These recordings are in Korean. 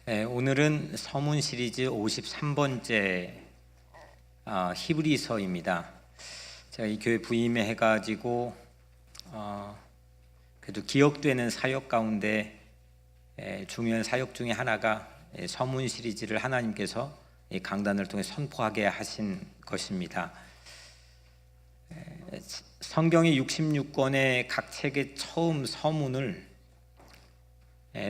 오늘은 서문 시리즈 53번째 히브리서입니다. 제가 이 교회 부임해 가지고 그래도 기억되는 사역 가운데 중요한 사역 중에 하나가 서문 시리즈를 하나님께서 이 강단을 통해 선포하게 하신 것입니다. 성경의 66권의 각 책의 처음 서문을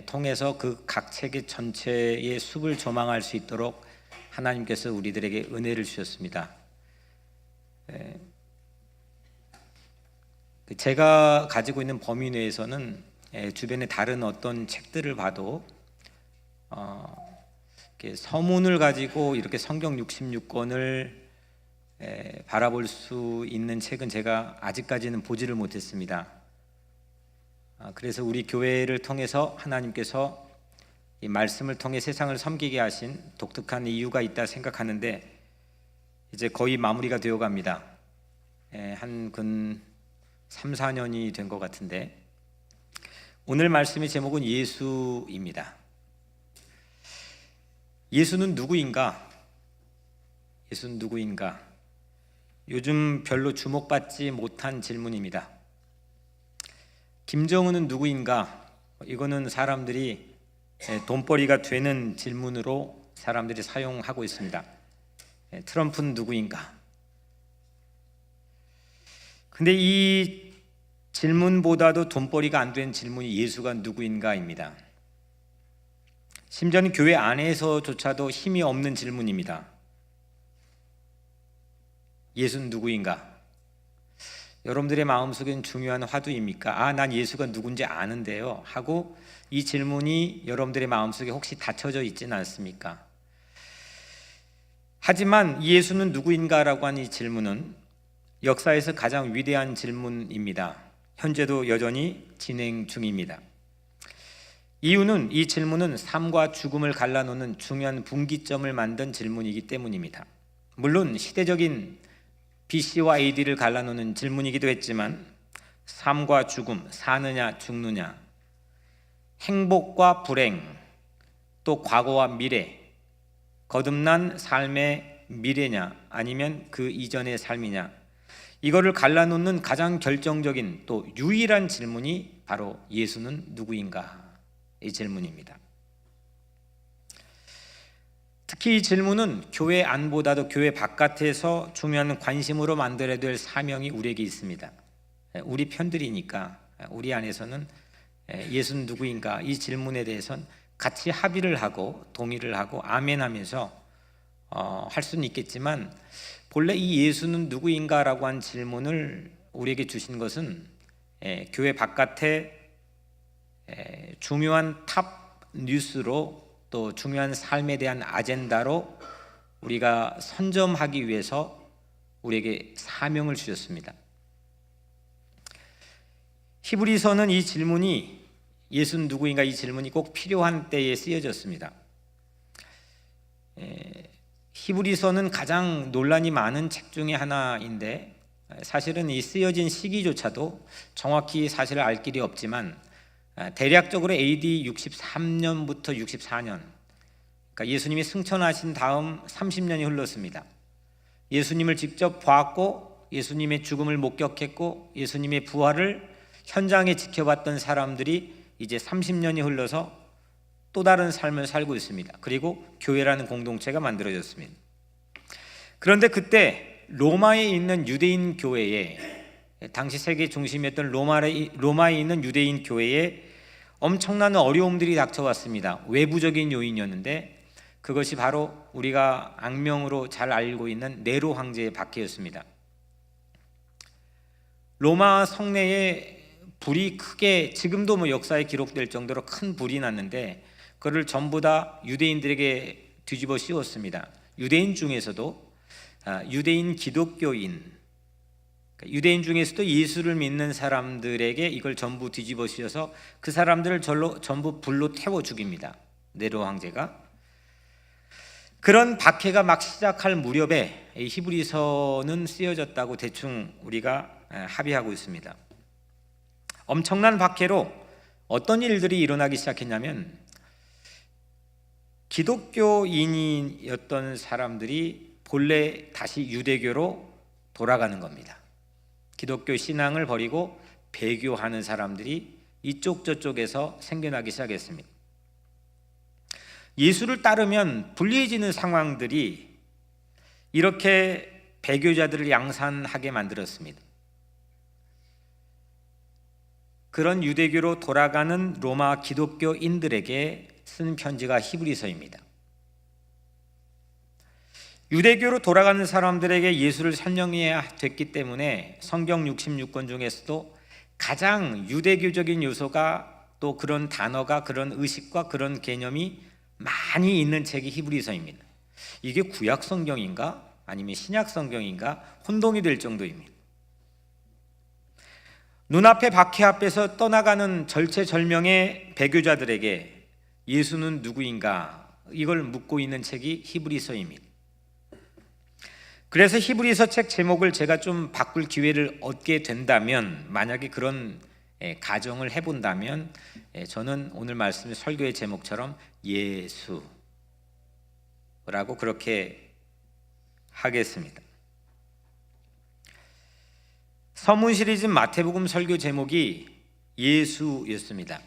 통해서 그 각 책의 전체의 숲을 조망할 수 있도록 하나님께서 우리들에게 은혜를 주셨습니다. 제가 가지고 있는 범위 내에서는 주변의 다른 어떤 책들을 봐도 서문을 가지고 이렇게 성경 66권을 바라볼 수 있는 책은 제가 아직까지는 보지를 못했습니다. 그래서 우리 교회를 통해서 하나님께서 이 말씀을 통해 세상을 섬기게 하신 독특한 이유가 있다 생각하는데 이제 거의 마무리가 되어 갑니다. 한 근 3, 4년이 된 것 같은데 오늘 말씀의 제목은 예수입니다. 예수는 누구인가? 예수는 누구인가? 요즘 별로 주목받지 못한 질문입니다. 김정은은 누구인가? 이거는 사람들이 돈벌이가 되는 질문으로 사람들이 사용하고 있습니다. 트럼프는 누구인가? 근데 이 질문보다도 돈벌이가 안 된 질문이 예수가 누구인가입니다. 심지어는 교회 안에서조차도 힘이 없는 질문입니다. 예수는 누구인가? 여러분들의 마음속엔 중요한 화두입니까? 난 예수가 누군지 아는데요 하고 이 질문이 여러분들의 마음속에 혹시 닫혀져 있지는 않습니까? 하지만 예수는 누구인가라고 하는 이 질문은 역사에서 가장 위대한 질문입니다. 현재도 여전히 진행 중입니다. 이유는 이 질문은 삶과 죽음을 갈라놓는 중요한 분기점을 만든 질문이기 때문입니다. 물론 시대적인 BC와 AD를 갈라놓는 질문이기도 했지만 삶과 죽음, 사느냐 죽느냐, 행복과 불행, 또 과거와 미래, 거듭난 삶의 미래냐 아니면 그 이전의 삶이냐, 이거를 갈라놓는 가장 결정적인 또 유일한 질문이 바로 예수는 누구인가? 이 질문입니다. 특히 이 질문은 교회 안보다도 교회 바깥에서 중요한 관심으로 만들어야 될 사명이 우리에게 있습니다. 우리 편들이니까 우리 안에서는 예수는 누구인가? 이 질문에 대해서는 같이 합의를 하고 동의를 하고 아멘 하면서 할 수는 있겠지만 본래 이 예수는 누구인가라고 한 질문을 우리에게 주신 것은 교회 바깥에 중요한 탑 뉴스로 또 중요한 삶에 대한 아젠다로 우리가 선점하기 위해서 우리에게 사명을 주셨습니다. 히브리서는 이 질문이 예수는 누구인가 이 질문이 꼭 필요한 때에 쓰여졌습니다. 히브리서는 가장 논란이 많은 책 중에 하나인데 사실은 이 쓰여진 시기조차도 정확히 사실을 알 길이 없지만 대략적으로 AD 63년부터 64년, 그러니까 예수님이 승천하신 다음 30년이 흘렀습니다. 예수님을 직접 보았고 예수님의 죽음을 목격했고 예수님의 부활을 현장에 지켜봤던 사람들이 이제 30년이 흘러서 또 다른 삶을 살고 있습니다. 그리고 교회라는 공동체가 만들어졌습니다. 그런데 그때 로마에 있는 유대인 교회에, 당시 세계 중심이었던 로마에 있는 유대인 교회에 엄청난 어려움들이 닥쳐왔습니다. 외부적인 요인이었는데 그것이 바로 우리가 악명으로 잘 알고 있는 네로 황제의 박해였습니다. 로마 성내에 불이 크게, 지금도 역사에 기록될 정도로 큰 불이 났는데 그를 전부 다 유대인들에게 뒤집어 씌웠습니다. 유대인 중에서도 유대인 기독교인, 유대인 중에서도 예수를 믿는 사람들에게 이걸 전부 뒤집어 씌워서 그 사람들을 전부 불로 태워 죽입니다. 네로 황제가. 그런 박해가 막 시작할 무렵에 이 히브리서는 쓰여졌다고 대충 우리가 합의하고 있습니다. 엄청난 박해로 어떤 일들이 일어나기 시작했냐면 기독교인이었던 사람들이 본래 다시 유대교로 돌아가는 겁니다. 기독교 신앙을 버리고 배교하는 사람들이 이쪽 저쪽에서 생겨나기 시작했습니다. 예수를 따르면 불리해지는 상황들이 이렇게 배교자들을 양산하게 만들었습니다. 그런 유대교로 돌아가는 로마 기독교인들에게 쓴 편지가 히브리서입니다. 유대교로 돌아가는 사람들에게 예수를 설명해야 됐기 때문에 성경 66권 중에서도 가장 유대교적인 요소가 또 그런 단어가 그런 의식과 그런 개념이 많이 있는 책이 히브리서입니다. 이게 구약 성경인가 아니면 신약 성경인가 혼동이 될 정도입니다. 눈앞에 박해 앞에서 떠나가는 절체절명의 배교자들에게 예수는 누구인가 이걸 묻고 있는 책이 히브리서입니다. 그래서 히브리서 책 제목을 제가 좀 바꿀 기회를 얻게 된다면, 만약에 그런 가정을 해본다면 저는 오늘 말씀 설교의 제목처럼 예수라고 그렇게 하겠습니다. 서문 시리즈 마태복음 설교 제목이 예수였습니다.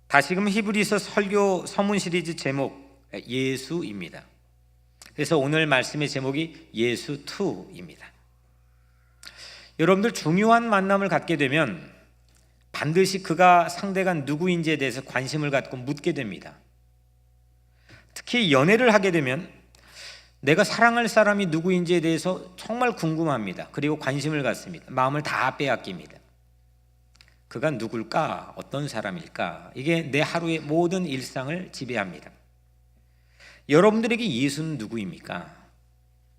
다시금 히브리서 설교 서문 시리즈 제목 예수입니다. 그래서 오늘 말씀의 제목이 예수2입니다. 여러분들 중요한 만남을 갖게 되면 반드시 그가 상대가 누구인지에 대해서 관심을 갖고 묻게 됩니다. 특히 연애를 하게 되면 내가 사랑할 사람이 누구인지에 대해서 정말 궁금합니다. 그리고 관심을 갖습니다. 마음을 다 빼앗깁니다. 그가 누굴까? 어떤 사람일까? 이게 내 하루의 모든 일상을 지배합니다. 여러분들에게 예수는 누구입니까?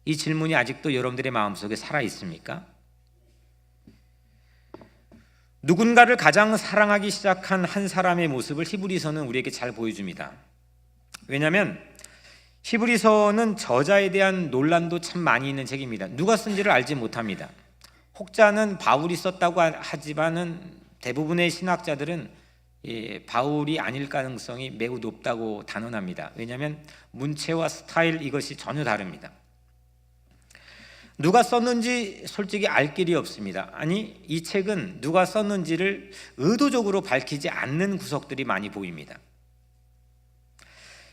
이 질문이 아직도 여러분들의 마음속에 살아있습니까? 누군가를 가장 사랑하기 시작한 한 사람의 모습을 히브리서는 우리에게 잘 보여줍니다. 왜냐하면 히브리서는 저자에 대한 논란도 참 많이 있는 책입니다. 누가 쓴지를 알지 못합니다. 혹자는 바울이 썼다고 하지만은 대부분의 신학자들은 바울이 아닐 가능성이 매우 높다고 단언합니다. 왜냐하면 문체와 스타일 이것이 전혀 다릅니다. 누가 썼는지 솔직히 알 길이 없습니다. 아니, 이 책은 누가 썼는지를 의도적으로 밝히지 않는 구석들이 많이 보입니다.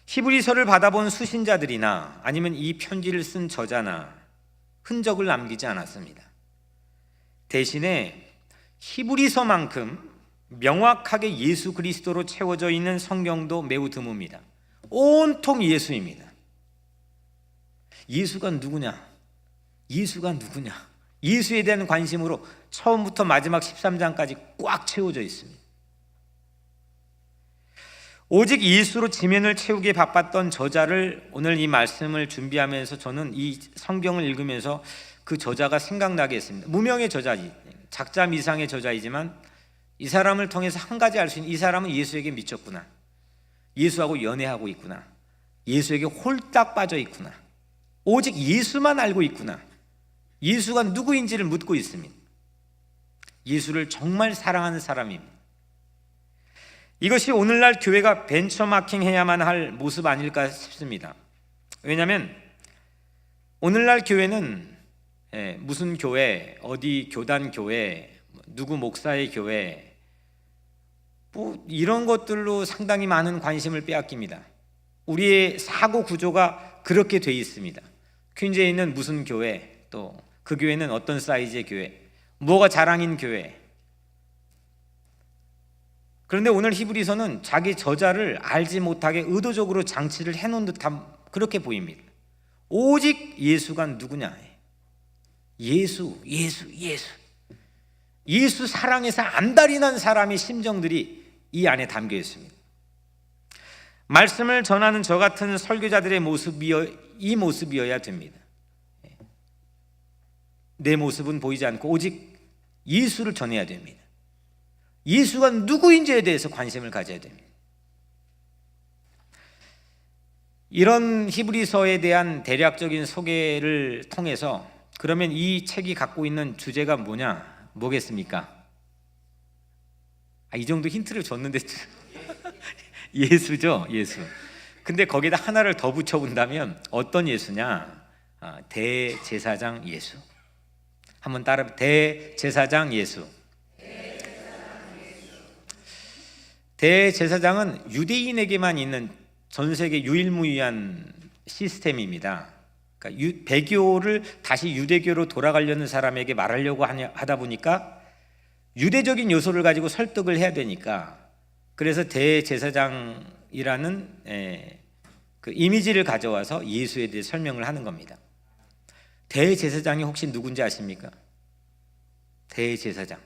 히브리서를 받아본 수신자들이나 아니면 이 편지를 쓴 저자나 흔적을 남기지 않았습니다. 대신에 히브리서만큼 명확하게 예수 그리스도로 채워져 있는 성경도 매우 드뭅니다. 온통 예수입니다. 예수가 누구냐? 예수가 누구냐? 예수에 대한 관심으로 처음부터 마지막 13장까지 꽉 채워져 있습니다. 오직 예수로 지면을 채우기에 바빴던 저자를 오늘 이 말씀을 준비하면서 저는 이 성경을 읽으면서 그 저자가 생각나게 했습니다. 무명의 저자지, 작자 미상의 저자이지만 이 사람을 통해서 한 가지 알 수 있는, 이 사람은 예수에게 미쳤구나, 예수하고 연애하고 있구나, 예수에게 홀딱 빠져 있구나, 오직 예수만 알고 있구나, 예수가 누구인지를 묻고 있습니다. 예수를 정말 사랑하는 사람입니다. 이것이 오늘날 교회가 벤처마킹 해야만 할 모습 아닐까 싶습니다. 왜냐하면 오늘날 교회는 무슨 교회, 어디 교단 교회, 누구 목사의 교회, 뭐 이런 것들로 상당히 많은 관심을 빼앗깁니다. 우리의 사고 구조가 그렇게 돼 있습니다. 퀸즈에 있는 무슨 교회, 또 그 교회는 어떤 사이즈의 교회, 뭐가 자랑인 교회. 그런데 오늘 히브리서는 자기 저자를 알지 못하게 의도적으로 장치를 해놓은 듯한 그렇게 보입니다. 오직 예수가 누구냐? 예수, 예수, 예수. 예수 사랑에서 안달이 난 사람의 심정들이 이 안에 담겨 있습니다. 말씀을 전하는 저 같은 설교자들의 이 모습이어야 됩니다. 내 모습은 보이지 않고 오직 예수를 전해야 됩니다. 예수가 누구인지에 대해서 관심을 가져야 됩니다. 이런 히브리서에 대한 대략적인 소개를 통해서 그러면 이 책이 갖고 있는 주제가 뭐겠습니까? 이 정도 힌트를 줬는데 예수죠, 예수. 근데 거기다 하나를 더 붙여본다면 어떤 예수냐? 대제사장 예수. 한번 따라, 대제사장 예수. 대제사장은 유대인에게만 있는 전 세계 유일무이한 시스템입니다. 그러니까 배교를 다시 유대교로 돌아가려는 사람에게 말하려고 하다 보니까 유대적인 요소를 가지고 설득을 해야 되니까, 그래서 대제사장이라는 그 이미지를 가져와서 예수에 대해 설명을 하는 겁니다. 대제사장이 혹시 누군지 아십니까? 대제사장.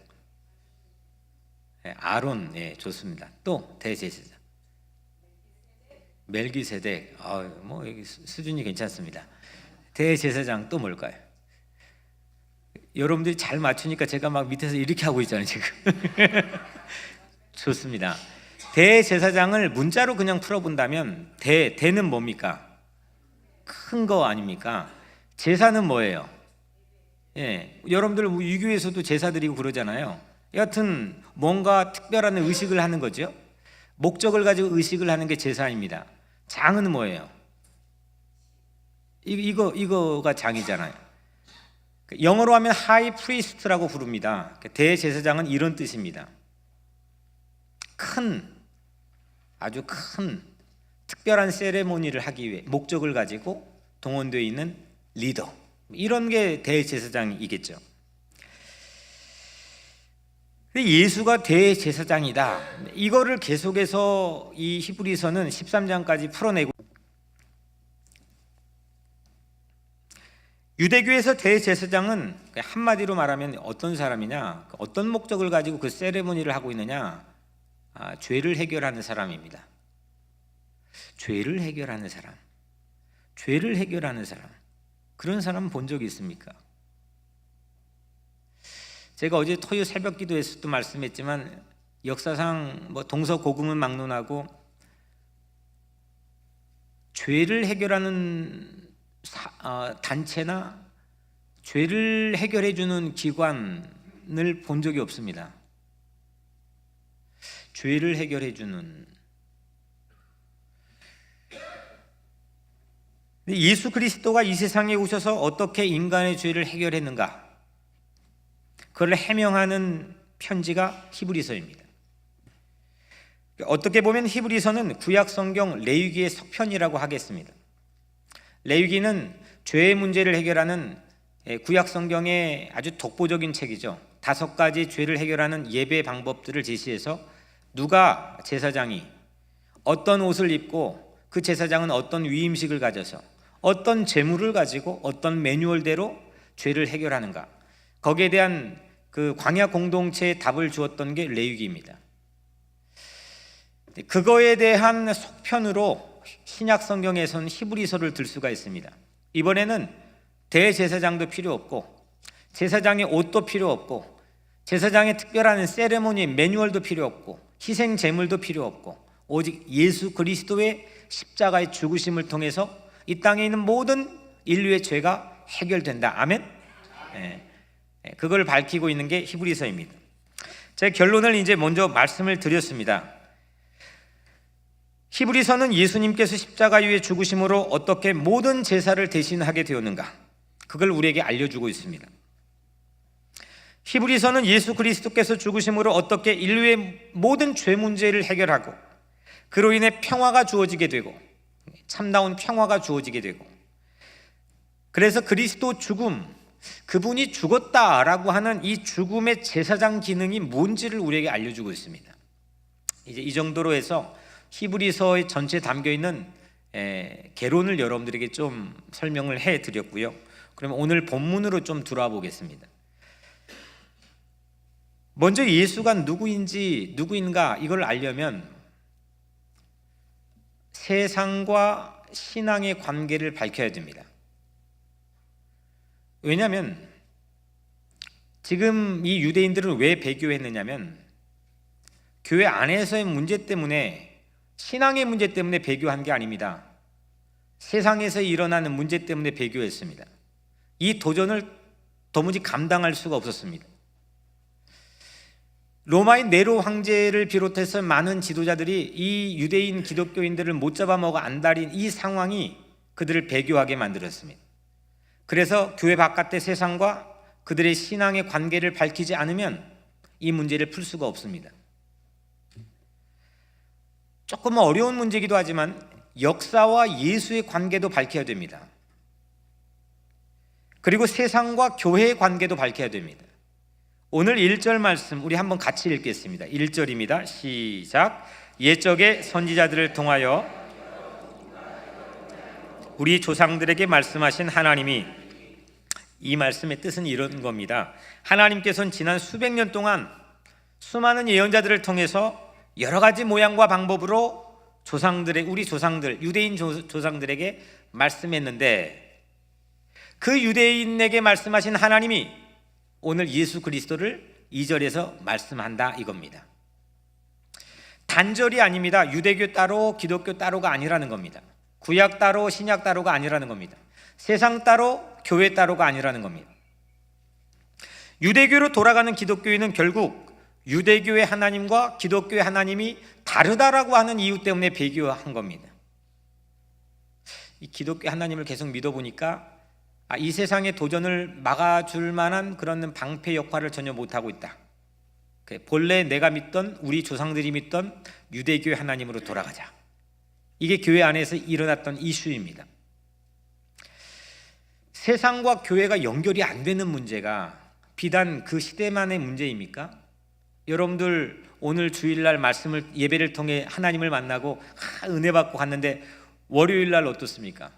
아론, 좋습니다. 또 대제사장. 멜기세덱. 뭐 여기 수준이 괜찮습니다. 대제사장 또 뭘까요? 여러분들이 잘 맞추니까 제가 막 밑에서 이렇게 하고 있잖아요 지금. 좋습니다. 대제사장을 문자로 그냥 풀어본다면 대는 뭡니까? 큰 거 아닙니까? 제사는 뭐예요? 여러분들 유교에서도 제사 드리고 그러잖아요. 여하튼 뭔가 특별한 의식을 하는 거죠. 목적을 가지고 의식을 하는 게 제사입니다. 장은 뭐예요? 이거가 장이잖아요. 영어로 하면 하이 프리스트라고 부릅니다. 대제사장은 이런 뜻입니다. 아주 큰 특별한 세레모니를 하기 위해 목적을 가지고 동원되어 있는 리더, 이런 게 대제사장이겠죠. 예수가 대제사장이다, 이거를 계속해서 이 히브리서는 13장까지 풀어내고, 유대교에서 대제사장은 한마디로 말하면 어떤 사람이냐, 어떤 목적을 가지고 그 세레모니를 하고 있느냐, 죄를 해결하는 사람입니다. 죄를 해결하는 사람, 죄를 해결하는 사람, 그런 사람 본 적이 있습니까? 제가 어제 토요 새벽 기도에서도 말씀했지만, 역사상 뭐 동서고금은 막론하고 죄를 해결하는 단체나 죄를 해결해 주는 기관을 본 적이 없습니다. 죄를 해결해 주는, 예수 그리스도가 이 세상에 오셔서 어떻게 인간의 죄를 해결했는가, 그걸 해명하는 편지가 히브리서입니다. 어떻게 보면 히브리서는 구약 성경 레위기의 서편이라고 하겠습니다. 레위기는 죄의 문제를 해결하는 구약 성경의 아주 독보적인 책이죠. 5가지 죄를 해결하는 예배 방법들을 제시해서 누가 제사장이 어떤 옷을 입고, 그 제사장은 어떤 위임식을 가져서 어떤 제물을 가지고 어떤 매뉴얼대로 죄를 해결하는가, 거기에 대한 그 광야 공동체의 답을 주었던 게 레위기입니다. 그거에 대한 속편으로 신약 성경에서는 히브리서를 들 수가 있습니다. 이번에는 대제사장도 필요 없고, 제사장의 옷도 필요 없고, 제사장의 특별한 세레모니 매뉴얼도 필요 없고, 희생 제물도 필요 없고, 오직 예수 그리스도의 십자가의 죽으심을 통해서 이 땅에 있는 모든 인류의 죄가 해결된다. 아멘. 그걸 밝히고 있는 게 히브리서입니다. 제 결론을 이제 먼저 말씀을 드렸습니다. 히브리서는 예수님께서 십자가 위에 죽으심으로 어떻게 모든 제사를 대신하게 되었는가, 그걸 우리에게 알려주고 있습니다. 히브리서는 예수 그리스도께서 죽으심으로 어떻게 인류의 모든 죄 문제를 해결하고, 그로 인해 평화가 주어지게 되고, 참다운 평화가 주어지게 되고, 그래서 그리스도 죽음, 그분이 죽었다라고 하는 이 죽음의 제사장 기능이 뭔지를 우리에게 알려주고 있습니다. 이제 이 정도로 해서 히브리서의 전체에 담겨있는 개론을 여러분들에게 좀 설명을 해드렸고요. 그러면 오늘 본문으로 좀 들어와 보겠습니다. 먼저 예수가 누구인가 이걸 알려면 세상과 신앙의 관계를 밝혀야 됩니다. 왜냐하면 지금 이 유대인들은 왜 배교했느냐면, 교회 안에서의 문제 때문에, 신앙의 문제 때문에 배교한 게 아닙니다. 세상에서 일어나는 문제 때문에 배교했습니다. 이 도전을 도무지 감당할 수가 없었습니다. 로마의 네로 황제를 비롯해서 많은 지도자들이 이 유대인 기독교인들을 못 잡아먹어 안달인 이 상황이 그들을 배교하게 만들었습니다. 그래서 교회 바깥의 세상과 그들의 신앙의 관계를 밝히지 않으면 이 문제를 풀 수가 없습니다. 조금 어려운 문제이기도 하지만 역사와 예수의 관계도 밝혀야 됩니다. 그리고 세상과 교회의 관계도 밝혀야 됩니다. 오늘 1절 말씀 우리 한번 같이 읽겠습니다. 1절입니다. 시작. 옛적의 선지자들을 통하여 우리 조상들에게 말씀하신 하나님이, 이 말씀의 뜻은 이런 겁니다. 하나님께서는 지난 수백 년 동안 수많은 예언자들을 통해서 여러 가지 모양과 방법으로 우리 조상들, 유대인 조상들에게 말씀했는데, 그 유대인에게 말씀하신 하나님이 오늘 예수 그리스도를 2절에서 말씀한다 이겁니다. 단절이 아닙니다. 유대교 따로 기독교 따로가 아니라는 겁니다. 구약 따로 신약 따로가 아니라는 겁니다. 세상 따로 교회 따로가 아니라는 겁니다. 유대교로 돌아가는 기독교인은 결국 유대교의 하나님과 기독교의 하나님이 다르다라고 하는 이유 때문에 배교한 겁니다. 이 기독교 하나님을 계속 믿어보니까 이 세상의 도전을 막아줄 만한 그런 방패 역할을 전혀 못하고 있다. 본래 내가 믿던, 우리 조상들이 믿던 유대교의 하나님으로 돌아가자. 이게 교회 안에서 일어났던 이슈입니다. 세상과 교회가 연결이 안 되는 문제가 비단 그 시대만의 문제입니까? 여러분들 오늘 주일날 말씀을, 예배를 통해 하나님을 만나고 은혜 받고 갔는데 월요일날 어떻습니까?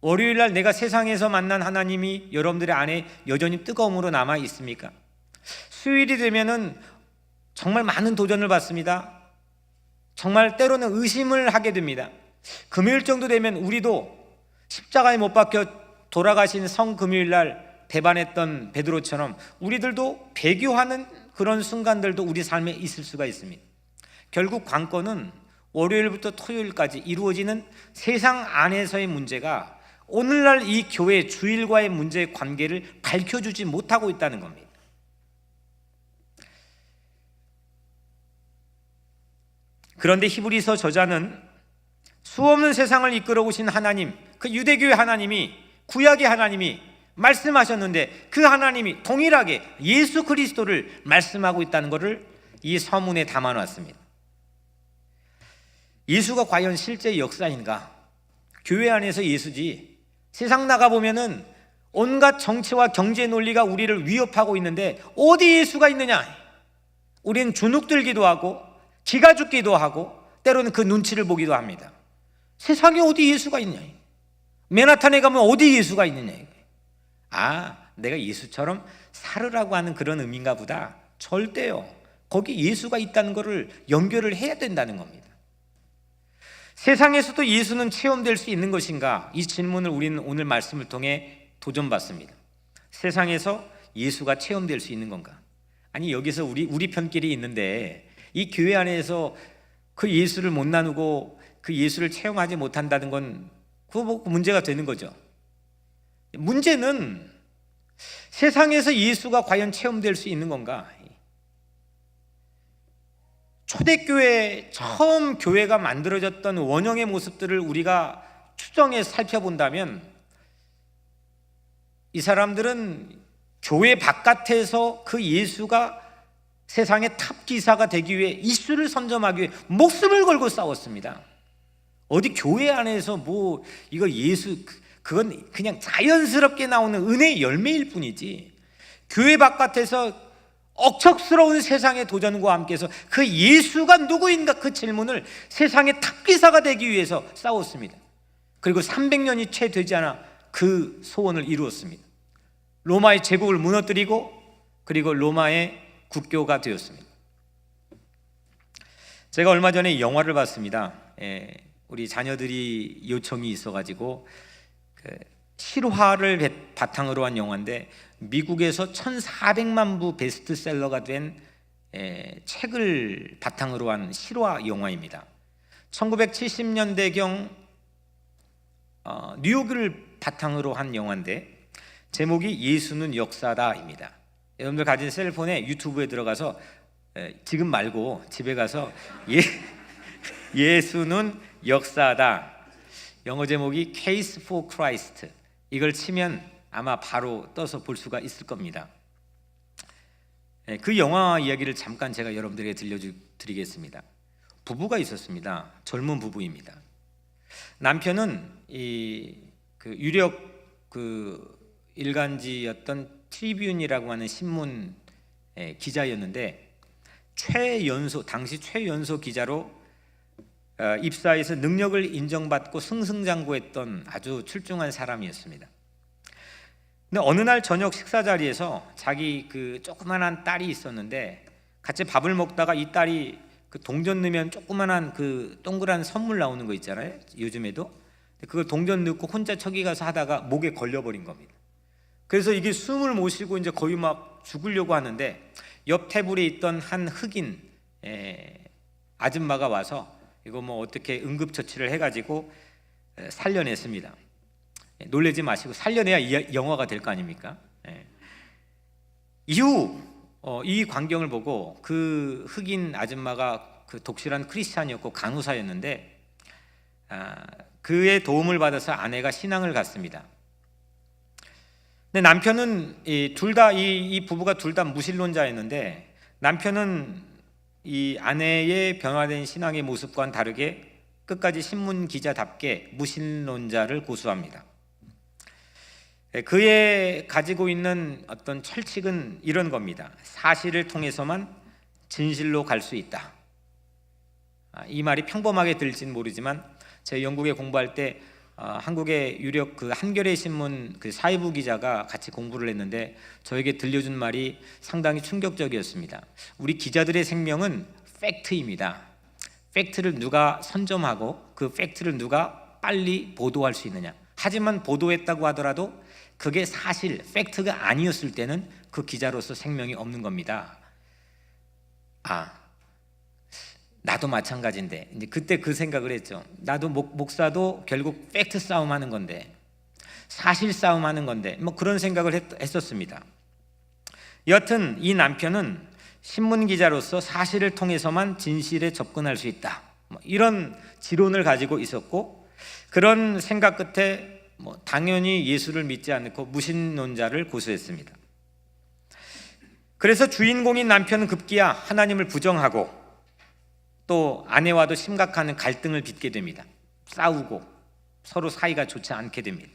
월요일날 내가 세상에서 만난 하나님이 여러분들의 안에 여전히 뜨거움으로 남아 있습니까? 수요일이 되면은 정말 많은 도전을 받습니다. 정말 때로는 의심을 하게 됩니다. 금요일 정도 되면 우리도 십자가에 못 박혀 돌아가신 성금요일날 배반했던 베드로처럼 우리들도 배교하는 그런 순간들도 우리 삶에 있을 수가 있습니다. 결국 관건은 월요일부터 토요일까지 이루어지는 세상 안에서의 문제가 오늘날 이 교회 주일과의 문제의 관계를 밝혀주지 못하고 있다는 겁니다. 그런데 히브리서 저자는 수없는 세상을 이끌어 오신 하나님, 그 유대교의 하나님이, 구약의 하나님이 말씀하셨는데 그 하나님이 동일하게 예수 그리스도를 말씀하고 있다는 것을 이 서문에 담아놨습니다. 예수가 과연 실제 역사인가? 교회 안에서 예수지. 세상 나가보면은 온갖 정치와 경제 논리가 우리를 위협하고 있는데 어디 예수가 있느냐? 우리는 주눅들기도 하고 기가 죽기도 하고 때로는 그 눈치를 보기도 합니다. 세상에 어디 예수가 있냐? 맨하탄에 가면 어디 예수가 있느냐? 내가 예수처럼 살으라고 하는 그런 의미인가 보다. 절대요. 거기 예수가 있다는 것을 연결을 해야 된다는 겁니다. 세상에서도 예수는 체험될 수 있는 것인가? 이 질문을 우리는 오늘 말씀을 통해 도전받습니다. 세상에서 예수가 체험될 수 있는 건가? 아니, 여기서 우리 편끼리 있는데 이 교회 안에서 그 예수를 못 나누고 그 예수를 체험하지 못한다는 건 그거 뭐 문제가 되는 거죠. 문제는 세상에서 예수가 과연 체험될 수 있는 건가? 초대교회 처음 교회가 만들어졌던 원형의 모습들을 우리가 추정해 살펴본다면 이 사람들은 교회 바깥에서 그 예수가 세상의 탑기사가 되기 위해 이슈를 선점하기 위해 목숨을 걸고 싸웠습니다. 어디 교회 안에서 뭐 이거 예수, 그건 그냥 자연스럽게 나오는 은혜의 열매일 뿐이지, 교회 바깥에서 억척스러운 세상의 도전과 함께해서 그 예수가 누구인가 그 질문을 세상의 탑기사가 되기 위해서 싸웠습니다. 그리고 300년이 채 되지 않아 그 소원을 이루었습니다. 로마의 제국을 무너뜨리고 그리고 로마의 국교가 되었습니다. 제가 얼마 전에 영화를 봤습니다. 우리 자녀들이 요청이 있어가지고 실화를 바탕으로 한 영화인데 미국에서 1400만 부 베스트셀러가 된 책을 바탕으로 한 실화 영화입니다. 1970년대경 뉴욕을 바탕으로 한 영화인데 제목이 예수는 역사다입니다. 여러분들 가진 셀폰에 유튜브에 들어가서 지금 말고 집에 가서 예수는 역사다. 영어 제목이 Case for Christ. 이걸 치면 아마 바로 떠서 볼 수가 있을 겁니다. 그 영화 이야기를 잠깐 제가 여러분들에게 들려드리겠습니다. 부부가 있었습니다. 젊은 부부입니다. 남편은 그 유력 그 일간지였던 트리뷴이라고 하는 신문 기자였는데 당시 최연소 기자로 입사해서 능력을 인정받고 승승장구했던 아주 출중한 사람이었습니다. 근데 어느 날 저녁 식사 자리에서 자기 그 조그만한 딸이 있었는데 같이 밥을 먹다가 이 딸이 그 동전 넣으면 조그만한 그 동그란 선물 나오는 거 있잖아요. 요즘에도 그걸 동전 넣고 혼자 저기 가서 하다가 목에 걸려버린 겁니다. 그래서 이게 숨을 못 쉬고 이제 거의 막 죽으려고 하는데 옆 테이블에 있던 한 흑인 아줌마가 와서 이거 뭐 어떻게 응급처치를 해가지고 살려냈습니다. 놀라지 마시고 살려내야 영화가 될 거 아닙니까? 이후 이 광경을 보고 그 흑인 아줌마가 그 독실한 크리스찬이었고 간호사였는데 그의 도움을 받아서 아내가 신앙을 갖습니다. 근데 남편은 이 부부가 둘 다 무신론자였는데 남편은 이 아내의 변화된 신앙의 모습과는 다르게 끝까지 신문 기자답게 무신론자를 고수합니다. 그의 가지고 있는 어떤 철칙은 이런 겁니다. 사실을 통해서만 진실로 갈 수 있다. 이 말이 평범하게 들지는 모르지만 제가 영국에 공부할 때 한국의 유력 그 한겨레 신문 그 사회부 기자가 같이 공부를 했는데 저에게 들려준 말이 상당히 충격적이었습니다. 우리 기자들의 생명은 팩트입니다. 팩트를 누가 선점하고 그 팩트를 누가 빨리 보도할 수 있느냐. 하지만 보도했다고 하더라도 그게 사실 팩트가 아니었을 때는 그 기자로서 생명이 없는 겁니다. 나도 마찬가지인데 이제 그때 그 생각을 했죠. 나도 목사도 결국 팩트 싸움하는 건데 사실 싸움하는 건데 뭐 그런 생각을 했었습니다. 여튼 이 남편은 신문 기자로서 사실을 통해서만 진실에 접근할 수 있다. 뭐 이런 지론을 가지고 있었고 그런 생각 끝에 뭐 당연히 예수를 믿지 않고 무신론자를 고수했습니다. 그래서 주인공인 남편은 급기야 하나님을 부정하고 또 아내와도 심각한 갈등을 빚게 됩니다. 싸우고 서로 사이가 좋지 않게 됩니다.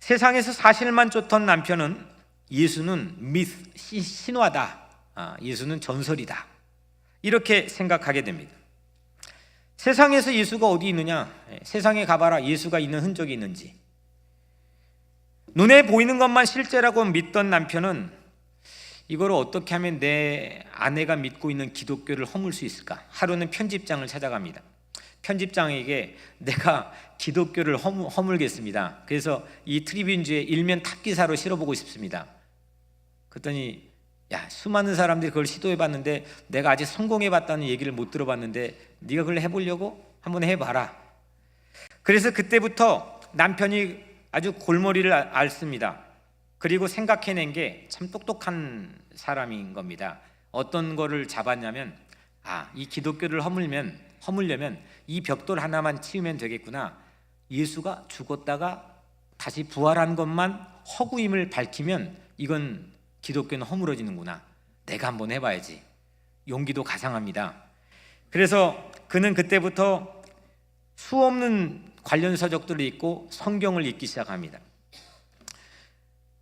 세상에서 사실만 쫓던 남편은 예수는 신화다, 예수는 전설이다 이렇게 생각하게 됩니다. 세상에서 예수가 어디 있느냐? 세상에 가봐라 예수가 있는 흔적이 있는지. 눈에 보이는 것만 실제라고 믿던 남편은 이걸 어떻게 하면 내 아내가 믿고 있는 기독교를 허물 수 있을까? 하루는 편집장을 찾아갑니다. 편집장에게 내가 기독교를 허물겠습니다. 그래서 이 트리뷴주에 일면 탑기사로 실어보고 싶습니다. 그랬더니 수많은 사람들이 그걸 시도해봤는데 내가 아직 성공해봤다는 얘기를 못 들어봤는데 네가 그걸 해보려고? 한번 해봐라. 그래서 그때부터 남편이 아주 골머리를 앓습니다. 그리고 생각해낸 게 참 똑똑한 사람인 겁니다. 어떤 거를 잡았냐면 이 기독교를 허물려면 이 벽돌 하나만 치우면 되겠구나. 예수가 죽었다가 다시 부활한 것만 허구임을 밝히면 이건 기독교는 허물어지는구나. 내가 한번 해봐야지. 용기도 가상합니다. 그래서 그는 그때부터 수없는 관련 서적들을 읽고 성경을 읽기 시작합니다.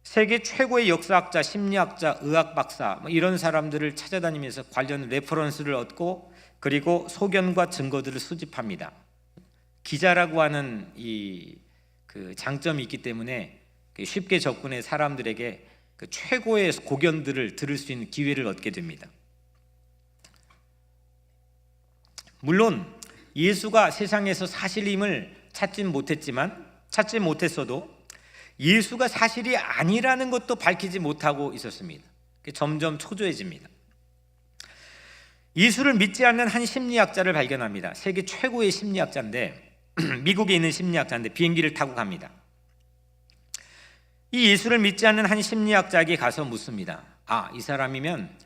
세계 최고의 역사학자, 심리학자, 의학 박사 이런 사람들을 찾아다니면서 관련 레퍼런스를 얻고 그리고 소견과 증거들을 수집합니다. 기자라고 하는 그 장점이 있기 때문에 쉽게 접근해 사람들에게 그 최고의 고견들을 들을 수 있는 기회를 얻게 됩니다. 물론 예수가 세상에서 사실임을 찾지 못했어도 예수가 사실이 아니라는 것도 밝히지 못하고 있었습니다. 점점 초조해집니다. 예수를 믿지 않는 한 심리학자를 발견합니다. 세계 최고의 심리학자인데 미국에 있는 심리학자인데 비행기를 타고 갑니다. 이 예수를 믿지 않는 한 심리학자에게 가서 묻습니다. 이 사람이면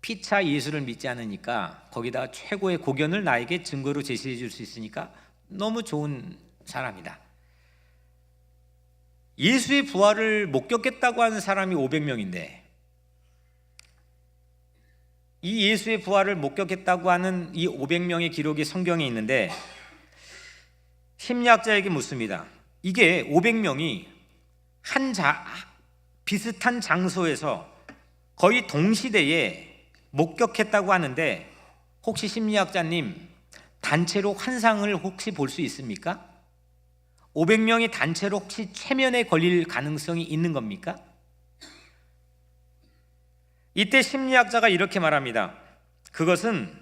피차 예수를 믿지 않으니까 거기다가 최고의 고견을 나에게 증거로 제시해 줄 수 있으니까 너무 좋은 사람이다. 예수의 부활을 목격했다고 하는 사람이 500명인데 이 예수의 부활을 목격했다고 하는 이 500명의 기록이 성경에 있는데 심리학자에게 묻습니다. 이게 500명이 비슷한 장소에서 거의 동시대에 목격했다고 하는데 혹시 심리학자님 단체로 환상을 혹시 볼 수 있습니까? 500명이 단체로 혹시 최면에 걸릴 가능성이 있는 겁니까? 이때 심리학자가 이렇게 말합니다. 그것은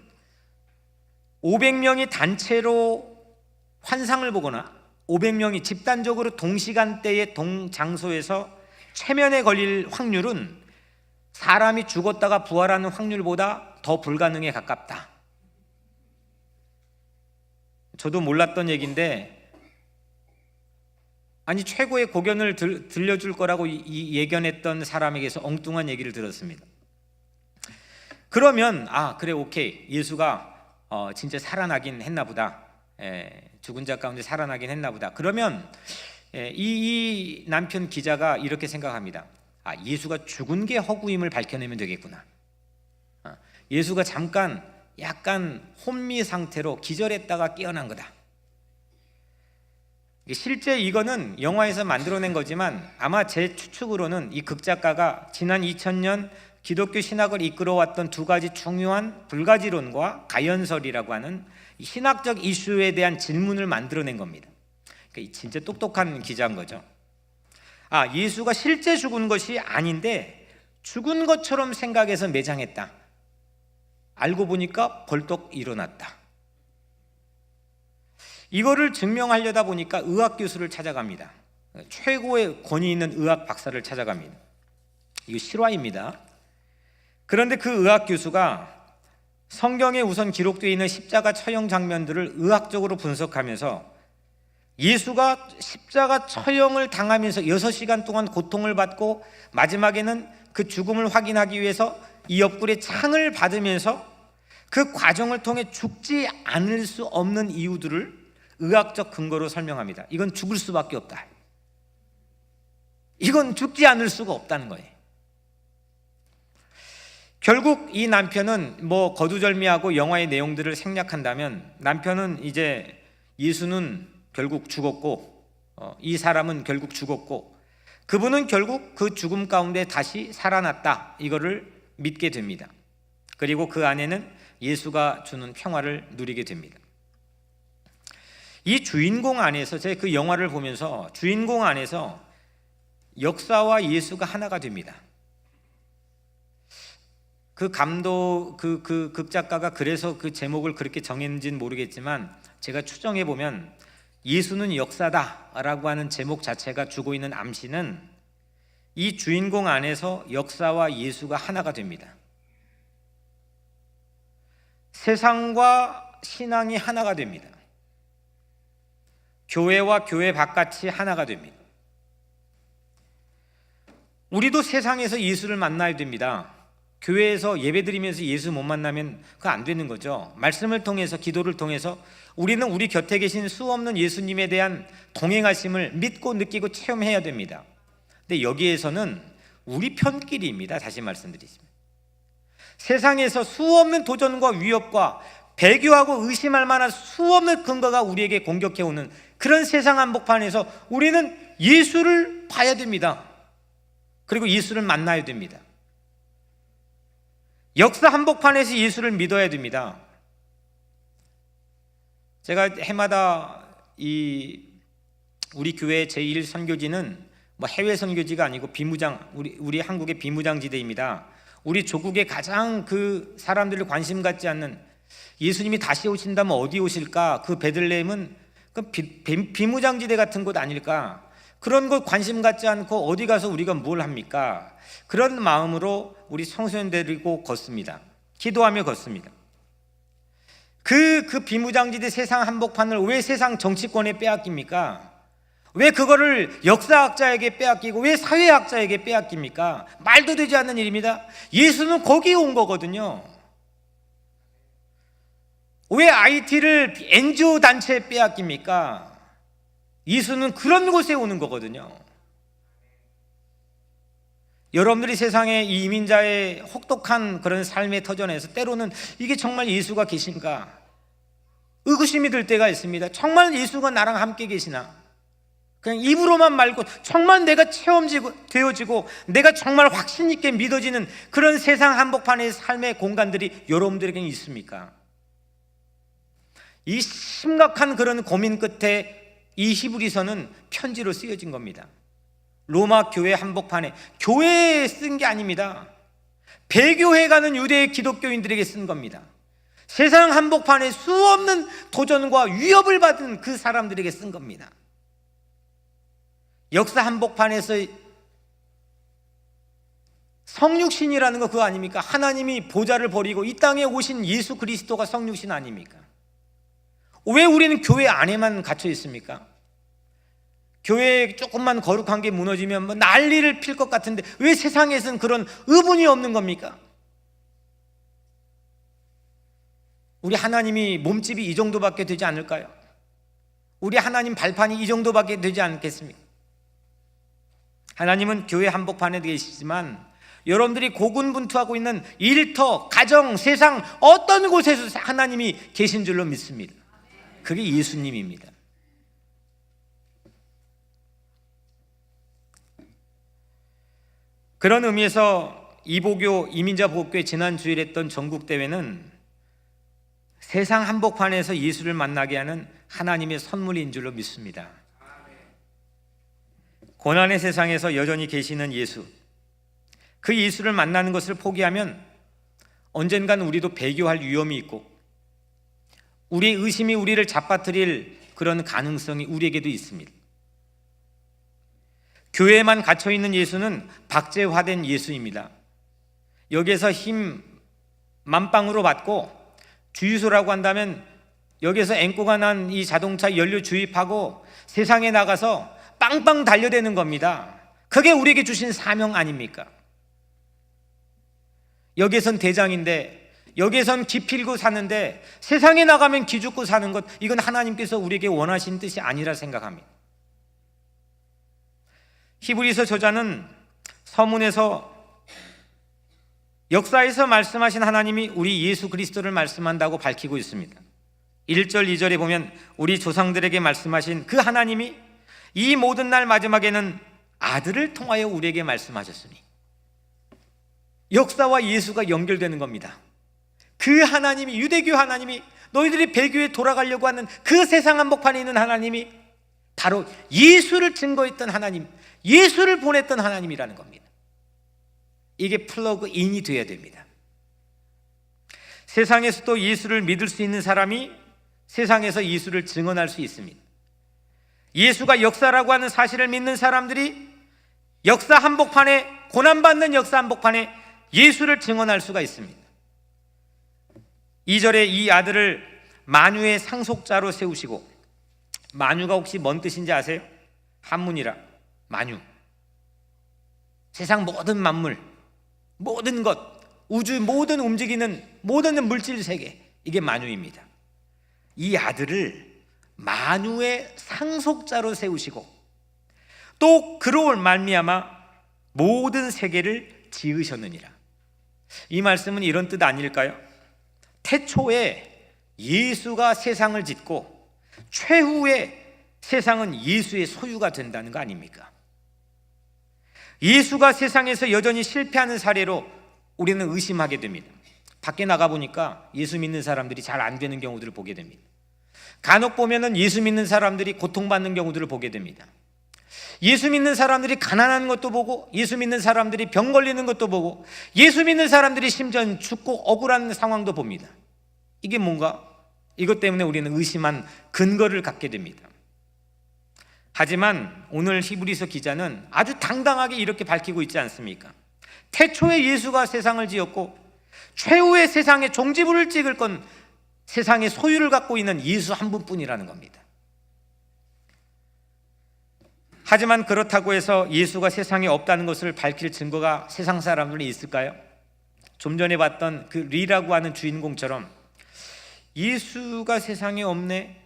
500명이 단체로 환상을 보거나 500명이 집단적으로 동시간대의 동장소에서 최면에 걸릴 확률은 사람이 죽었다가 부활하는 확률보다 더 불가능에 가깝다. 저도 몰랐던 얘기인데 아니 최고의 고견을 들려줄 거라고 예견했던 사람에게서 엉뚱한 얘기를 들었습니다. 그러면 그래 오케이 예수가 진짜 살아나긴 했나 보다. 죽은 자 가운데 살아나긴 했나 보다. 그러면 이 남편 기자가 이렇게 생각합니다. 예수가 죽은 게 허구임을 밝혀내면 되겠구나. 예수가 잠깐 약간 혼미 상태로 기절했다가 깨어난 거다. 실제 이거는 영화에서 만들어낸 거지만 아마 제 추측으로는 이 극작가가 지난 2000년 기독교 신학을 이끌어왔던 두 가지 중요한 불가지론과 가연설이라고 하는 신학적 이슈에 대한 질문을 만들어낸 겁니다. 그러니까 진짜 똑똑한 기자인 거죠. 예수가 실제 죽은 것이 아닌데 죽은 것처럼 생각해서 매장했다. 알고 보니까 벌떡 일어났다. 이거를 증명하려다 보니까 의학 교수를 찾아갑니다. 최고의 권위 있는 의학 박사를 찾아갑니다. 이거 실화입니다. 그런데 그 의학 교수가 성경에 우선 기록되어 있는 십자가 처형 장면들을 의학적으로 분석하면서 예수가 십자가 처형을 당하면서 6시간 동안 고통을 받고 마지막에는 그 죽음을 확인하기 위해서 이 옆구리에 창을 받으면서 그 과정을 통해 죽지 않을 수 없는 이유들을 의학적 근거로 설명합니다. 이건 죽을 수밖에 없다. 이건 죽지 않을 수가 없다는 거예요. 결국 이 남편은 거두절미하고 영화의 내용들을 생략한다면 남편은 이제 예수는 결국 죽었고 이 사람은 결국 죽었고 그분은 결국 그 죽음 가운데 다시 살아났다. 이거를 믿게 됩니다. 그리고 그 안에는 예수가 주는 평화를 누리게 됩니다. 이 주인공 안에서 제가 그 영화를 보면서 주인공 안에서 역사와 예수가 하나가 됩니다. 그 감독, 그 극작가가 그래서 그 제목을 그렇게 정했는지는 모르겠지만 제가 추정해 보면 예수는 역사다라고 하는 제목 자체가 주고 있는 암시는 이 주인공 안에서 역사와 예수가 하나가 됩니다. 세상과 신앙이 하나가 됩니다. 교회와 교회 바깥이 하나가 됩니다. 우리도 세상에서 예수를 만나야 됩니다. 교회에서 예배드리면서 예수 못 만나면 그거 안 되는 거죠. 말씀을 통해서 기도를 통해서 우리는 우리 곁에 계신 수없는 예수님에 대한 동행하심을 믿고 느끼고 체험해야 됩니다. 근데 여기에서는 우리 편끼리입니다. 다시 말씀드리지만 세상에서 수없는 도전과 위협과 배교하고 의심할 만한 수없는 근거가 우리에게 공격해오는 그런 세상 한복판에서 우리는 예수를 봐야 됩니다. 그리고 예수를 만나야 됩니다. 역사 한복판에서 예수를 믿어야 됩니다. 제가 해마다 우리 교회 제1선교지는 해외 선교지가 아니고 우리 한국의 비무장지대입니다. 우리 조국의 가장 그 사람들을 관심 갖지 않는 예수님이 다시 오신다면 어디 오실까? 그 베들레헴은 그 비무장지대 같은 곳 아닐까? 그런 곳 관심 갖지 않고 어디 가서 우리가 뭘 합니까? 그런 마음으로 우리 청소년 데리고 걷습니다. 기도하며 걷습니다. 그 비무장지대 세상 한복판을 왜 세상 정치권에 빼앗깁니까? 왜 그거를 역사학자에게 빼앗기고 왜 사회학자에게 빼앗깁니까? 말도 되지 않는 일입니다. 예수는 거기에 온 거거든요. 왜 IT를 NGO 단체에 빼앗깁니까? 예수는 그런 곳에 오는 거거든요. 여러분들이 세상에 이 이민자의 혹독한 그런 삶의 터전에서 때로는 이게 정말 예수가 계신가 의구심이 들 때가 있습니다. 정말 예수가 나랑 함께 계시나? 그냥 입으로만 말고 정말 내가 체험되어지고 내가 정말 확신 있게 믿어지는 그런 세상 한복판의 삶의 공간들이 여러분들에게는 있습니까? 이 심각한 그런 고민 끝에 이 히브리서는 편지로 쓰여진 겁니다. 로마 교회 한복판에 교회에 쓴 게 아닙니다. 배교회 가는 유대 기독교인들에게 쓴 겁니다. 세상 한복판에 수없는 도전과 위협을 받은 그 사람들에게 쓴 겁니다. 역사 한복판에서 성육신이라는 거 그거 아닙니까? 하나님이 보좌를 버리고 이 땅에 오신 예수 그리스도가 성육신 아닙니까? 왜 우리는 교회 안에만 갇혀 있습니까? 교회에 조금만 거룩한 게 무너지면 뭐 난리를 필 것 같은데 왜 세상에서는 그런 의문이 없는 겁니까? 우리 하나님이 몸집이 이 정도밖에 되지 않을까요? 우리 하나님 발판이 이 정도밖에 되지 않겠습니까? 하나님은 교회 한복판에 계시지만 여러분들이 고군분투하고 있는 일터, 가정, 세상 어떤 곳에서 하나님이 계신 줄로 믿습니다. 그게 예수님입니다. 그런 의미에서 이보교 이민자 보호교회 지난 주일 했던 전국대회는 세상 한복판에서 예수를 만나게 하는 하나님의 선물인 줄로 믿습니다. 고난의 세상에서 여전히 계시는 예수, 그 예수를 만나는 것을 포기하면 언젠간 우리도 배교할 위험이 있고 우리의 의심이 우리를 잡아뜨릴 그런 가능성이 우리에게도 있습니다. 교회에만 갇혀있는 예수는 박제화된 예수입니다. 여기에서 힘 만빵으로 받고 주유소라고 한다면 여기에서 앵꼬가 난 이 자동차 연료 주입하고 세상에 나가서 빵빵 달려대는 겁니다. 그게 우리에게 주신 사명 아닙니까? 여기에선 대장인데 여기에선 기필고 사는데 세상에 나가면 기죽고 사는 것, 이건 하나님께서 우리에게 원하신 뜻이 아니라 생각합니다. 히브리서 저자는 서문에서 역사에서 말씀하신 하나님이 우리 예수 그리스도를 말씀한다고 밝히고 있습니다. 1절 2절에 보면 우리 조상들에게 말씀하신 그 하나님이 이 모든 날 마지막에는 아들을 통하여 우리에게 말씀하셨으니, 역사와 예수가 연결되는 겁니다. 그 하나님이, 유대교 하나님이, 너희들이 배교에 돌아가려고 하는 그 세상 한복판에 있는 하나님이 바로 예수를 증거했던 하나님, 예수를 보냈던 하나님이라는 겁니다. 이게 플러그인이 돼야 됩니다. 세상에서도 예수를 믿을 수 있는 사람이 세상에서 예수를 증언할 수 있습니다. 예수가 역사라고 하는 사실을 믿는 사람들이 역사 한복판에, 고난받는 역사 한복판에 예수를 증언할 수가 있습니다. 2절에 이 아들을 만유의 상속자로 세우시고, 만유가 혹시 뭔 뜻인지 아세요? 한문이라 만유, 세상 모든 만물, 모든 것, 우주 모든 움직이는 모든 물질 세계, 이게 만유입니다. 이 아들을 만유의 상속자로 세우시고 또 그로 말미암아 모든 세계를 지으셨느니라. 이 말씀은 이런 뜻 아닐까요? 태초에 예수가 세상을 짓고 최후에 세상은 예수의 소유가 된다는 거 아닙니까? 예수가 세상에서 여전히 실패하는 사례로 우리는 의심하게 됩니다. 밖에 나가보니까 예수 믿는 사람들이 잘 안 되는 경우들을 보게 됩니다. 간혹 보면은 예수 믿는 사람들이 고통받는 경우들을 보게 됩니다. 예수 믿는 사람들이 가난한 것도 보고, 예수 믿는 사람들이 병 걸리는 것도 보고, 예수 믿는 사람들이 심지어 죽고 억울한 상황도 봅니다. 이게 뭔가? 이것 때문에 우리는 의심한 근거를 갖게 됩니다. 하지만 오늘 히브리서 기자는 아주 당당하게 이렇게 밝히고 있지 않습니까? 태초에 예수가 세상을 지었고 최후의 세상의 종지부를 찍을 건 세상의 소유를 갖고 있는 예수 한 분뿐이라는 겁니다. 하지만 그렇다고 해서 예수가 세상에 없다는 것을 밝힐 증거가 세상 사람들이 있을까요? 좀 전에 봤던 그 리라고 하는 주인공처럼 예수가 세상에 없네?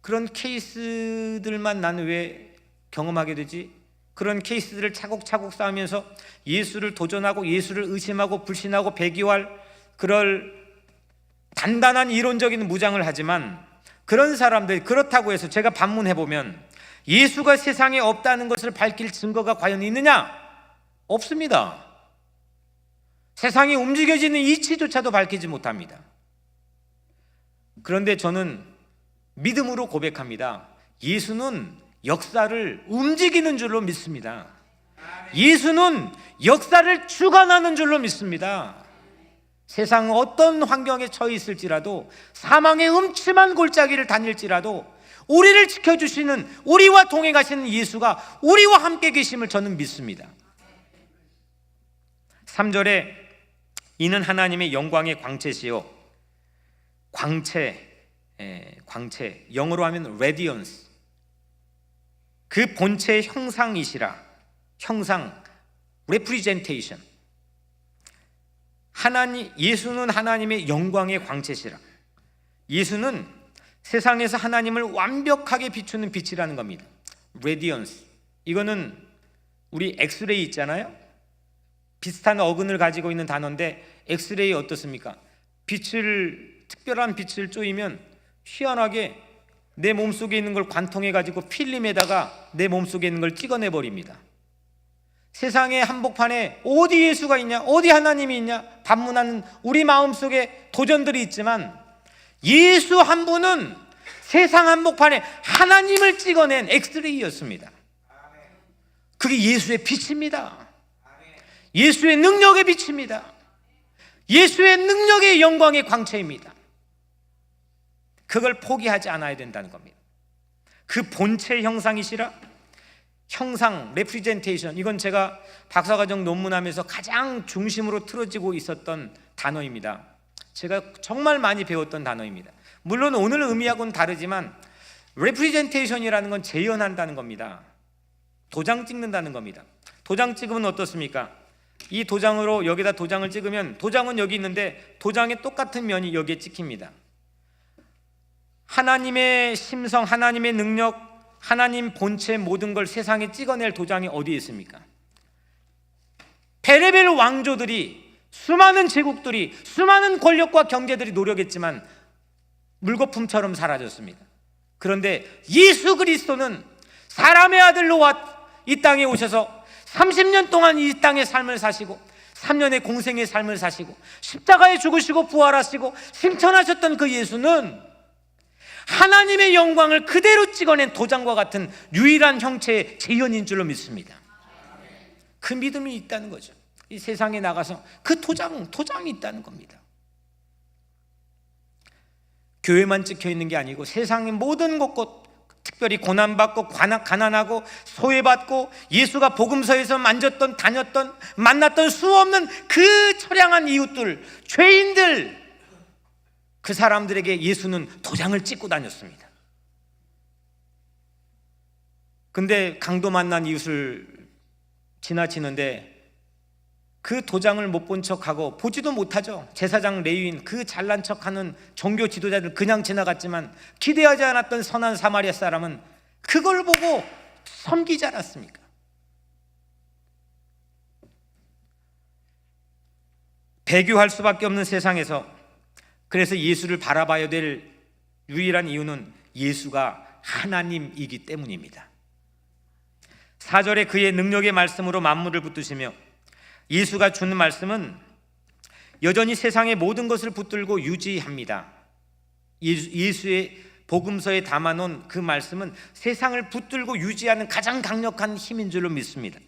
그런 케이스들만 나는 왜 경험하게 되지? 그런 케이스들을 차곡차곡 쌓으면서 예수를 도전하고 예수를 의심하고 불신하고 배교할 그럴 단단한 이론적인 무장을 하지만, 그런 사람들, 그렇다고 해서 제가 반문해보면 예수가 세상에 없다는 것을 밝힐 증거가 과연 있느냐? 없습니다. 세상이 움직여지는 이치조차도 밝히지 못합니다. 그런데 저는 믿음으로 고백합니다. 예수는 역사를 움직이는 줄로 믿습니다. 예수는 역사를 주관하는 줄로 믿습니다. 세상 어떤 환경에 처해 있을지라도, 사망의 음침한 골짜기를 다닐지라도 우리를 지켜주시는, 우리와 동행하시는 예수가 우리와 함께 계심을 저는 믿습니다. 3절에 이는 하나님의 영광의 광채시요, 광채, 영어로 하면 radiance, 그 본체의 형상이시라. 형상, representation. 예수는 하나님의 영광의 광채시라. 예수는 세상에서 하나님을 완벽하게 비추는 빛이라는 겁니다. radiance, 이거는 우리 엑스레이 있잖아요. 비슷한 어근을 가지고 있는 단어인데, 엑스레이 어떻습니까? 특별한 빛을 쪼이면 희한하게 내 몸속에 있는 걸 관통해 가지고 필름에다가 내 몸속에 있는 걸 찍어내 버립니다. 세상의 한복판에 어디 예수가 있냐, 어디 하나님이 있냐 반문하는 우리 마음속에 도전들이 있지만, 예수 한 분은 세상 한복판에 하나님을 찍어낸 엑스레이였습니다. 그게 예수의 빛입니다. 예수의 능력의 빛입니다. 예수의 능력의 영광의 광채입니다. 그걸 포기하지 않아야 된다는 겁니다. 그 본체 형상이시라. 형상, representation, 이건 제가 박사과정 논문하면서 가장 중심으로 틀어지고 있었던 단어입니다. 제가 정말 많이 배웠던 단어입니다. 물론 오늘 의미하고는 다르지만 representation이라는 건 재현한다는 겁니다. 도장 찍는다는 겁니다. 도장 찍으면 어떻습니까? 이 도장으로 여기다 도장을 찍으면 도장은 여기 있는데 도장의 똑같은 면이 여기에 찍힙니다. 하나님의 심성, 하나님의 능력, 하나님 본체 모든 걸 세상에 찍어낼 도장이 어디에 있습니까? 베레벨 왕조들이, 수많은 제국들이, 수많은 권력과 경제들이 노력했지만 물거품처럼 사라졌습니다. 그런데 예수 그리스도는 사람의 아들로 이 땅에 오셔서 30년 동안 이 땅의 삶을 사시고 3년의 공생의 삶을 사시고 십자가에 죽으시고 부활하시고 승천하셨던 그 예수는 하나님의 영광을 그대로 찍어낸 도장과 같은 유일한 형체의 재현인 줄로 믿습니다. 그 믿음이 있다는 거죠. 이 세상에 나가서 그 도장이 있다는 겁니다. 교회만 찍혀 있는 게 아니고 세상의 모든 곳곳, 특별히 고난받고 가난하고 소외받고 예수가 복음서에서 만졌던, 다녔던, 만났던 수없는 그 처량한 이웃들, 죄인들, 그 사람들에게 예수는 도장을 찍고 다녔습니다. 근데 강도 만난 이웃을 지나치는데 그 도장을 못 본 척하고, 보지도 못하죠. 제사장 레위인, 그 잘난 척하는 종교 지도자들 그냥 지나갔지만 기대하지 않았던 선한 사마리아 사람은 그걸 보고 섬기지 않았습니까? 배교할 수밖에 없는 세상에서 그래서 예수를 바라봐야 될 유일한 이유는 예수가 하나님이기 때문입니다. 4절에 그의 능력의 말씀으로 만물을 붙드시며, 예수가 주는 말씀은 여전히 세상의 모든 것을 붙들고 유지합니다. 예수의 복음서에 담아놓은 그 말씀은 세상을 붙들고 유지하는 가장 강력한 힘인 줄로 믿습니다.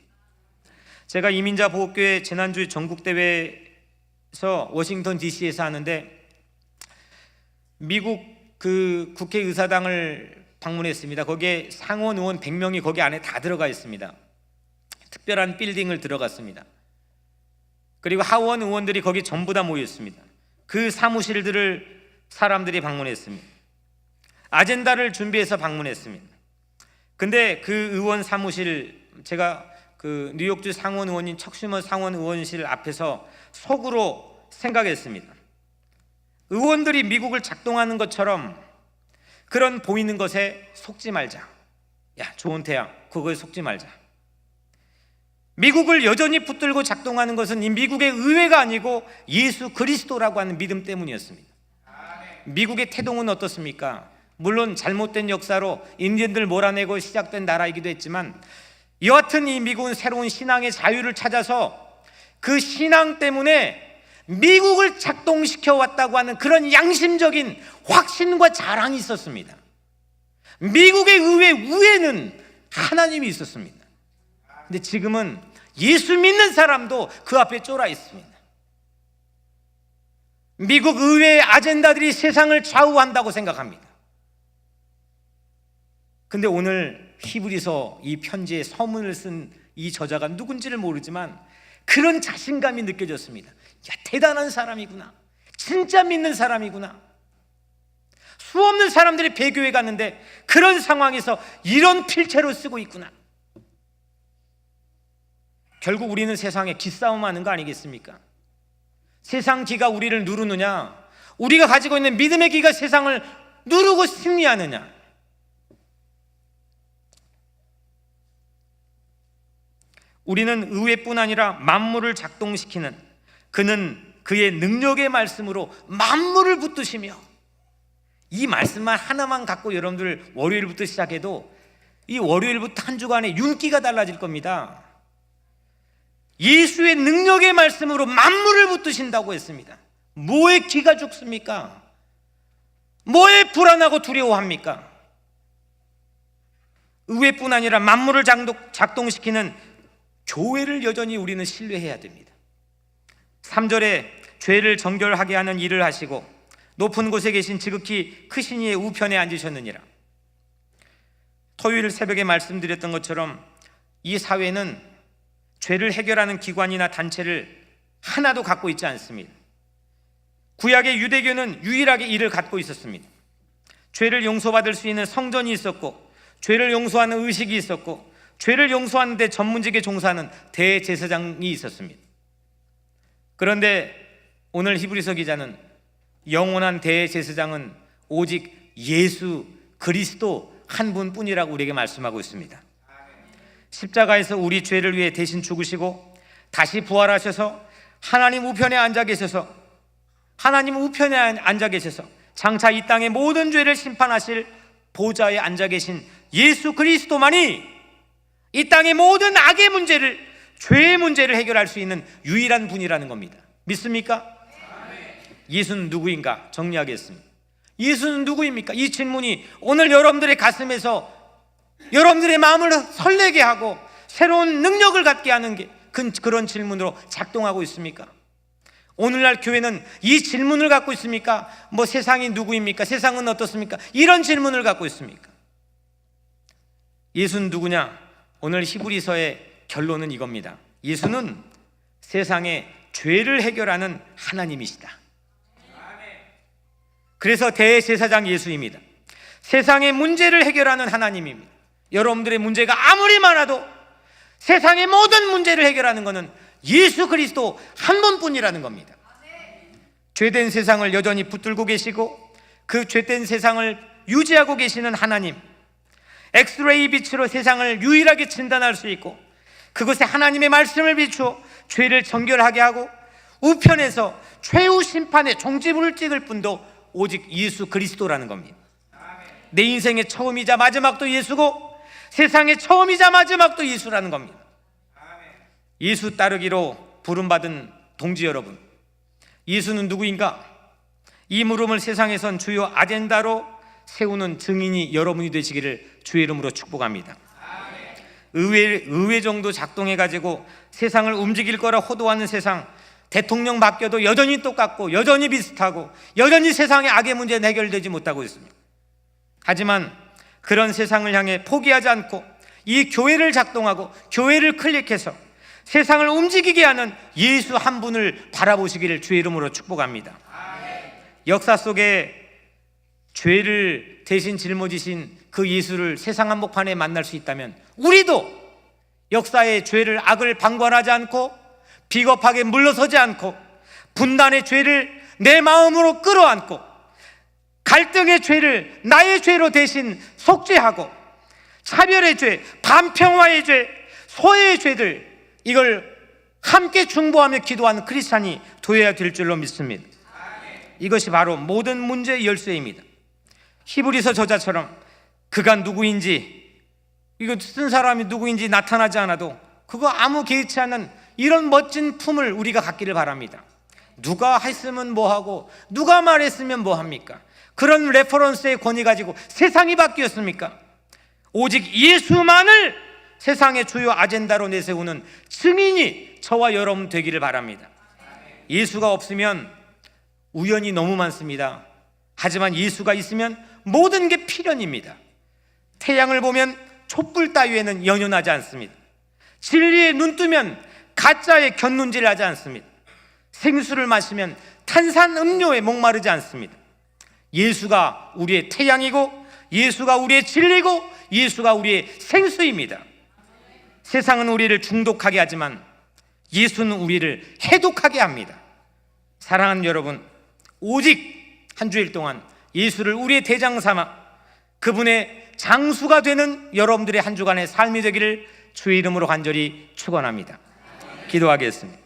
제가 이민자 보호교회 지난주 전국대회에서 워싱턴 DC에서 하는데 미국 그 국회의사당을 방문했습니다. 거기에 상원 의원 100명이 거기 안에 다 들어가 있습니다. 특별한 빌딩을 들어갔습니다. 그리고 하원 의원들이 거기 전부 다 모였습니다. 그 사무실들을 사람들이 방문했습니다. 아젠다를 준비해서 방문했습니다. 근데 그 의원 사무실, 제가 그 뉴욕주 상원 의원인 척슈머 상원 의원실 앞에서 속으로 생각했습니다. 의원들이 미국을 작동하는 것처럼 그런 보이는 것에 속지 말자. 야, 좋은 태양, 그거에 속지 말자. 미국을 여전히 붙들고 작동하는 것은 이 미국의 의회가 아니고 예수 그리스도라고 하는 믿음 때문이었습니다. 미국의 태동은 어떻습니까? 물론 잘못된 역사로 인디언들 몰아내고 시작된 나라이기도 했지만, 여하튼 이 미국은 새로운 신앙의 자유를 찾아서 그 신앙 때문에 미국을 작동시켜 왔다고 하는 그런 양심적인 확신과 자랑이 있었습니다. 미국의 의회 위에는 하나님이 있었습니다. 근데 지금은 예수 믿는 사람도 그 앞에 쫄아 있습니다. 미국 의회의 아젠다들이 세상을 좌우한다고 생각합니다. 근데 오늘 히브리서 이 편지의 서문을 쓴 이 저자가 누군지를 모르지만 그런 자신감이 느껴졌습니다. 야, 대단한 사람이구나. 진짜 믿는 사람이구나. 수없는 사람들이 배교에 갔는데 그런 상황에서 이런 필체로 쓰고 있구나. 결국 우리는 세상에 기싸움하는 거 아니겠습니까? 세상 기가 우리를 누르느냐, 우리가 가지고 있는 믿음의 기가 세상을 누르고 승리하느냐. 우리는 의회뿐 아니라 만물을 작동시키는, 그는 그의 능력의 말씀으로 만물을 붙드시며, 이 말씀만 하나만 갖고 여러분들 월요일부터 시작해도 이 월요일부터 한 주간의 윤기가 달라질 겁니다. 예수의 능력의 말씀으로 만물을 붙드신다고 했습니다. 뭐에 기가 죽습니까? 뭐에 불안하고 두려워합니까? 의회뿐 아니라 만물을 작동시키는 교회를 여전히 우리는 신뢰해야 됩니다. 3절에 죄를 정결하게 하는 일을 하시고 높은 곳에 계신 지극히 크신 이의 우편에 앉으셨느니라. 토요일 새벽에 말씀드렸던 것처럼 이 사회는 죄를 해결하는 기관이나 단체를 하나도 갖고 있지 않습니다. 구약의 유대교는 유일하게 이를 갖고 있었습니다. 죄를 용서받을 수 있는 성전이 있었고, 죄를 용서하는 의식이 있었고, 죄를 용서하는 데 전문직에 종사하는 대제사장이 있었습니다. 그런데 오늘 히브리서 기자는 영원한 대제사장은 오직 예수 그리스도 한 분뿐이라고 우리에게 말씀하고 있습니다. 십자가에서 우리 죄를 위해 대신 죽으시고 다시 부활하셔서 하나님 우편에 앉아 계셔서, 하나님 우편에 앉아 계셔서 장차 이 땅의 모든 죄를 심판하실 보좌에 앉아 계신 예수 그리스도만이 이 땅의 모든 악의 문제를, 죄의 문제를 해결할 수 있는 유일한 분이라는 겁니다. 믿습니까? 예수는 누구인가 정리하겠습니다. 예수는 누구입니까? 이 질문이 오늘 여러분들의 가슴에서 여러분들의 마음을 설레게 하고 새로운 능력을 갖게 하는 게 그런 질문으로 작동하고 있습니까? 오늘날 교회는 이 질문을 갖고 있습니까? 뭐 세상이 누구입니까? 세상은 어떻습니까? 이런 질문을 갖고 있습니까? 예수는 누구냐? 오늘 히브리서의 결론은 이겁니다. 예수는 세상의 죄를 해결하는 하나님이시다. 그래서 대제사장 예수입니다. 세상의 문제를 해결하는 하나님입니다. 여러분들의 문제가 아무리 많아도 세상의 모든 문제를 해결하는 것은 예수 그리스도 한 분뿐이라는 겁니다. 죄된 세상을 여전히 붙들고 계시고 그 죄된 세상을 유지하고 계시는 하나님, 엑스레이 빛으로 세상을 유일하게 진단할 수 있고 그것에 하나님의 말씀을 비추어 죄를 정결하게 하고 우편에서 최후 심판의 종지부를 찍을 분도 오직 예수 그리스도라는 겁니다. 내 인생의 처음이자 마지막도 예수고 세상의 처음이자 마지막도 예수라는 겁니다. 예수 따르기로 부름받은 동지 여러분, 예수는 누구인가? 이 물음을 세상에선 주요 아젠다로 세우는 증인이 여러분이 되시기를 주의 이름으로 축복합니다. 의회 정도 작동해가지고 세상을 움직일 거라 호도하는 세상, 대통령 바뀌어도 여전히 똑같고 여전히 비슷하고 여전히 세상의 악의 문제는 해결되지 못하고 있습니다. 하지만 그런 세상을 향해 포기하지 않고 이 교회를 작동하고 교회를 클릭해서 세상을 움직이게 하는 예수 한 분을 바라보시기를 주의 이름으로 축복합니다. 역사 속에 죄를 대신 짊어지신 그 예수를 세상 한복판에 만날 수 있다면 우리도 역사의 죄를, 악을 방관하지 않고 비겁하게 물러서지 않고 분단의 죄를 내 마음으로 끌어안고 갈등의 죄를 나의 죄로 대신 속죄하고 차별의 죄, 반평화의 죄, 소외의 죄들, 이걸 함께 중보하며 기도하는 크리스찬이 되어야 될 줄로 믿습니다. 이것이 바로 모든 문제의 열쇠입니다. 히브리서 저자처럼 그가 누구인지, 이거 쓴 사람이 누구인지 나타나지 않아도 그거 아무 개의치 않는 이런 멋진 품을 우리가 갖기를 바랍니다. 누가 했으면 뭐하고 누가 말했으면 뭐합니까? 그런 레퍼런스의 권위 가지고 세상이 바뀌었습니까? 오직 예수만을 세상의 주요 아젠다로 내세우는 증인이 저와 여러분 되기를 바랍니다. 예수가 없으면 우연이 너무 많습니다. 하지만 예수가 있으면 모든 게 필연입니다. 태양을 보면 촛불 따위에는 연연하지 않습니다. 진리에 눈 뜨면 가짜에 곁눈질하지 않습니다. 생수를 마시면 탄산 음료에 목마르지 않습니다. 예수가 우리의 태양이고 예수가 우리의 진리고 예수가 우리의 생수입니다. 세상은 우리를 중독하게 하지만 예수는 우리를 해독하게 합니다. 사랑하는 여러분, 오직 한 주일 동안 예수를 우리의 대장 삼아 그분의 장수가 되는 여러분들의 한 주간의 삶이 되기를 주의 이름으로 간절히 축원합니다. 기도하겠습니다.